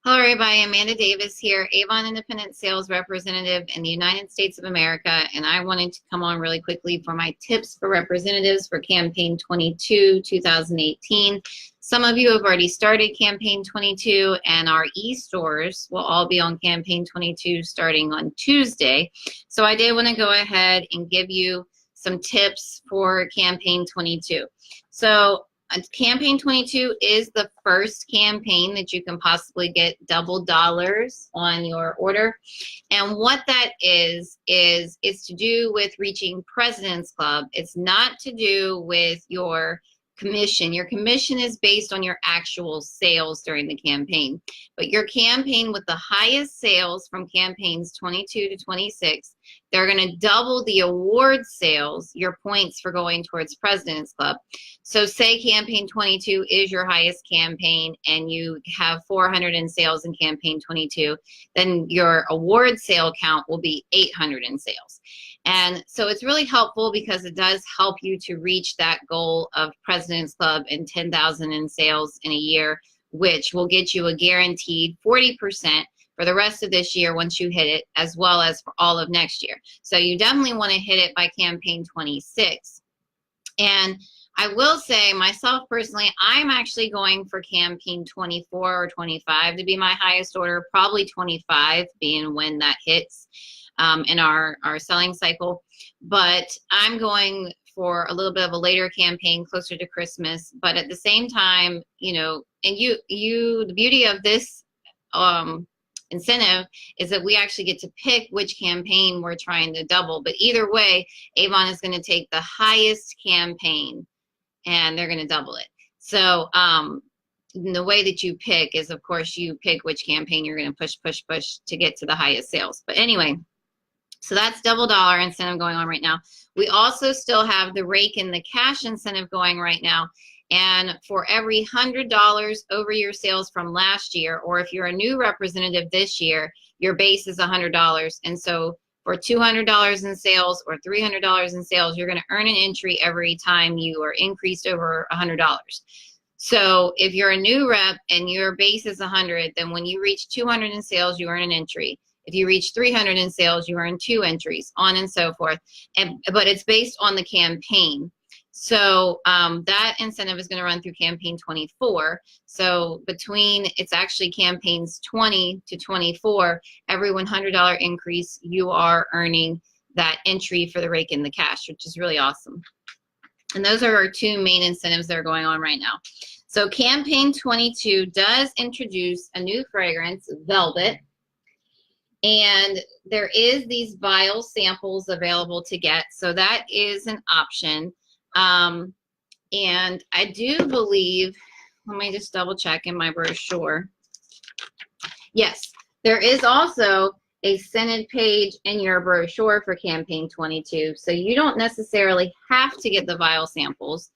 Hello, everybody. Amanda Davis here, Avon Independent Sales Representative in the United States of America, and I wanted to come on really quickly for my tips for representatives for Campaign 22, 2018. Some of you have already started Campaign 22, and our e-stores will all be on Campaign 22 starting on Tuesday. So I did want to go ahead and give you some tips for Campaign 22. So Campaign 22 is the first campaign that you can possibly get double dollars on your order. And what that is it's to do with reaching President's Club. It's not to do with your commission. Your commission is based on your actual sales during the campaign. But your campaign with the highest sales from campaigns 22 to 26, they're going to double the award sales, your points for going towards President's Club. So say campaign 22 is your highest campaign and you have 400 in sales in campaign 22, then your award sale count will be 800 in sales. And so it's really helpful because it does help you to reach that goal of President's Club and 10,000 in sales in a year, which will get you a guaranteed 40% for the rest of this year once you hit it, as well as for all of next year. So you definitely want to hit it by campaign 26. And I will say myself personally, I'm actually going for campaign 24 or 25 to be my highest order, probably 25 being when that hits in our selling cycle. But I'm going for a little bit of a later campaign closer to Christmas. But at the same time, you know, and the beauty of this incentive is that we actually get to pick which campaign we're trying to double. But either way, Avon is going to take the highest campaign and they're going to double it. So the way that you pick is, of course, you pick which campaign you're going to push to get to the highest sales. But anyway, so that's double dollar incentive going on right now. We also still have the rake in the cash incentive going right now. And for every $100 over your sales from last year, or if you're a new representative this year, your base is $100. And so for $200 in sales or $300 in sales, you're going to earn an entry every time you are increased over $100. So if you're a new rep and your base is 100, then when you reach 200 in sales, you earn an entry. If you reach 300 in sales, you earn 2 entries, on and so forth. But it's based on the campaign. So that incentive is going to run through campaign 24. So it's actually campaigns 20 to 24, every $100 increase, you are earning that entry for the rake in the cash, which is really awesome. And those are our 2 main incentives that are going on right now. So campaign 22 does introduce a new fragrance, Velvet. And there is these vial samples available to get. So that is an option. And I do believe, let me just double check in my brochure. Yes, there is also a scented page in your brochure for campaign 22. So you don't necessarily have to get the vial samples.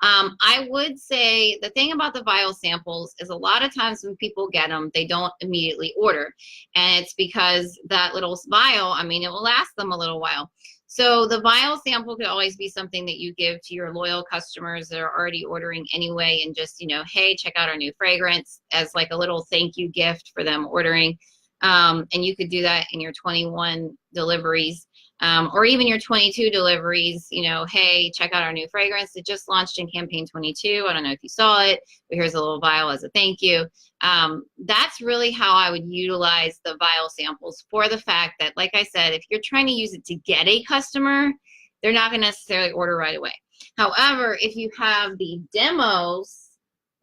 I would say the thing about the vial samples is a lot of times when people get them, they don't immediately order. And it's because that little vial, I mean, it will last them a little while. So the vial sample could always be something that you give to your loyal customers that are already ordering anyway, and just, you know, hey, check out our new fragrance, as like a little thank you gift for them ordering. And you could do that in your 21 deliveries, or even your 22 deliveries, you know, hey, check out our new fragrance. It just launched in campaign 22. I don't know if you saw it, but here's a little vial as a thank you. That's really how I would utilize the vial samples, for the fact that, like I said, if you're trying to use it to get a customer, they're not going to necessarily order right away. However, if you have the demos,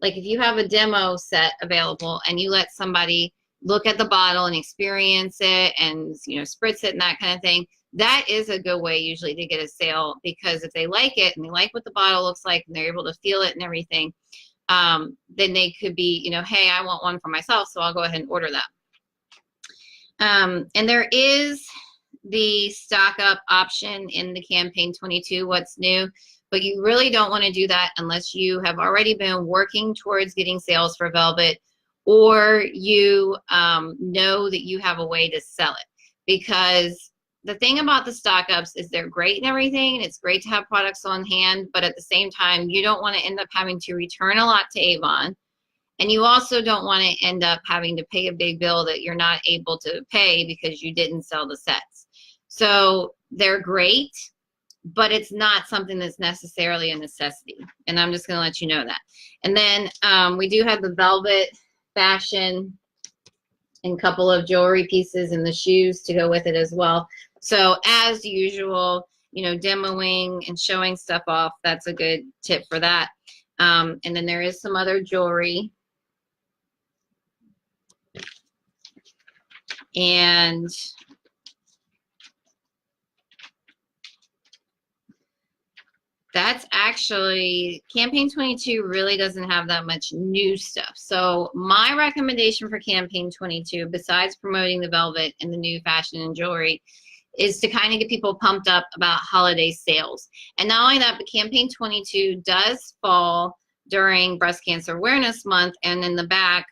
like if you have a demo set available and you let somebody look at the bottle and experience it and, you know, spritz it and that kind of thing, that is a good way usually to get a sale, because if they like it and they like what the bottle looks like and they're able to feel it and everything, then they could be, you know, hey, I want one for myself, so I'll go ahead and order that. And there is the stock up option in the campaign 22, what's new, but you really don't want to do that unless you have already been working towards getting sales for Velvet, or you know that you have a way to sell it. Because the thing about the stock ups is they're great and everything, and it's great to have products on hand, but at the same time, you don't want to end up having to return a lot to Avon And you also don't want to end up having to pay a big bill that you're not able to pay because you didn't sell the sets. So they're great, but it's not something that's necessarily a necessity. And I'm just going to let you know that. And then we do have the velvet fashion and a couple of jewelry pieces and the shoes to go with it as well. So as usual, you know, demoing and showing stuff off, that's a good tip for that. And then there is some other jewelry. And that's actually, Campaign 22 really doesn't have that much new stuff. So my recommendation for Campaign 22, besides promoting the velvet and the new fashion and jewelry, is to kind of get people pumped up about holiday sales. And not only that, but Campaign 22 does fall during Breast Cancer Awareness Month. And in the back,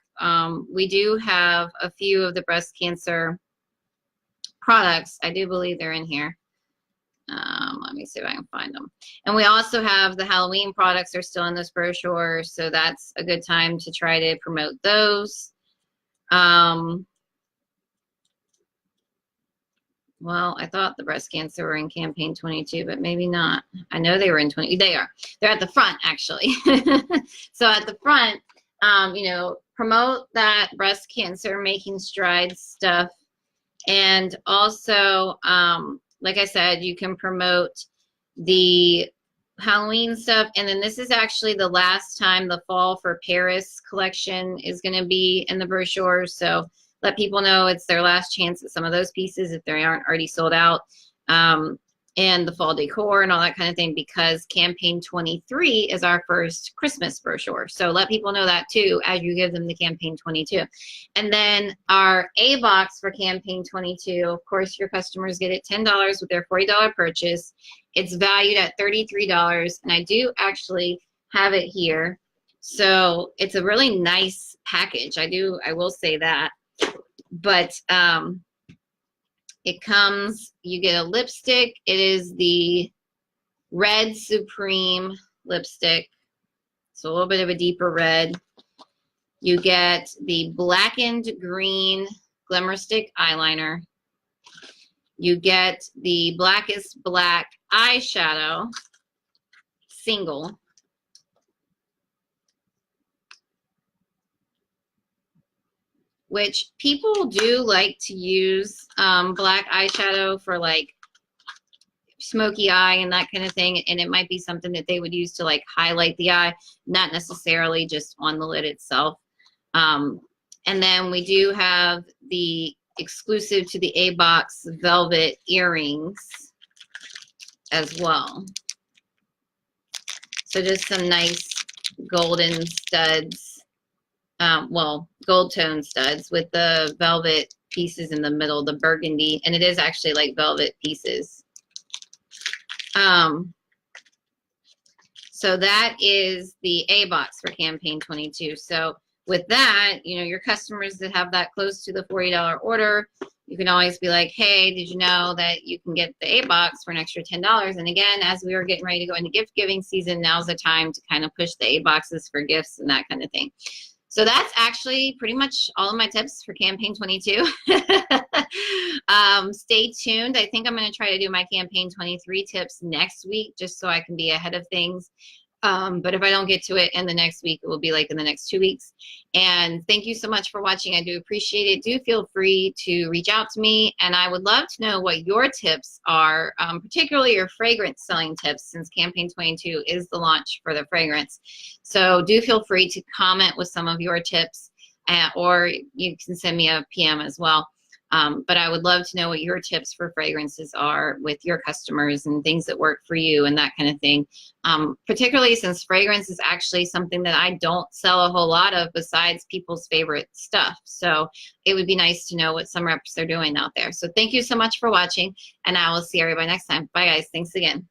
we do have a few of the breast cancer products. I do believe they're in here. Let me see if I can find them. And we also have the Halloween products are still in this brochure, so that's a good time to try to promote those. Well, I thought the breast cancer were in Campaign 22, but maybe not. I know they were in 20. They are. They're at the front, actually. So at the front, you know, promote that breast cancer making strides stuff. And also, like I said, you can promote the Halloween stuff. And then this is actually the last time the Fall for Paris collection is going to be in the brochure. So let people know it's their last chance at some of those pieces if they aren't already sold out. And the fall decor and all that kind of thing, because Campaign 23 is our first Christmas brochure. So let people know that too as you give them the Campaign 22. And then our A box for Campaign 22, of course, your customers get it $10 with their $40 purchase. It's valued at $33, and I do actually have it here. So it's a really nice package. I will say that. But it comes, you get a lipstick. It is the Red Supreme lipstick. So a little bit of a deeper red. You get the blackened green Glimmer Stick eyeliner. You get the Blackest Black eyeshadow single. Which people do like to use black eyeshadow for like smoky eye and that kind of thing. And it might be something that they would use to like highlight the eye, not necessarily just on the lid itself. And then we do have the exclusive to the A box velvet earrings as well. So just some nice golden studs. Well, gold tone studs with the velvet pieces in the middle, the burgundy, and it is actually like velvet pieces. So that is the A box for Campaign 22. So with that, you know, your customers that have that close to the $40 order, you can always be like, hey, did you know that you can get the A box for an extra $10? And again, as we are getting ready to go into gift giving season, now's the time to kind of push the A boxes for gifts and that kind of thing. So that's actually pretty much all of my tips for Campaign 22. Stay tuned. I think I'm going to try to do my Campaign 23 tips next week just so I can be ahead of things. But if I don't get to it in the next week, it will be like in the next 2 weeks. And thank you so much for watching. I do appreciate it. Do feel free to reach out to me. And I would love to know what your tips are, particularly your fragrance selling tips, since Campaign 22 is the launch for the fragrance. So do feel free to comment with some of your tips, or you can send me a PM as well. But I would love to know what your tips for fragrances are with your customers and things that work for you and that kind of thing. Particularly since fragrance is actually something that I don't sell a whole lot of besides people's favorite stuff. So it would be nice to know what some reps are doing out there. So thank you so much for watching, and I will see everybody next time. Bye guys. Thanks again.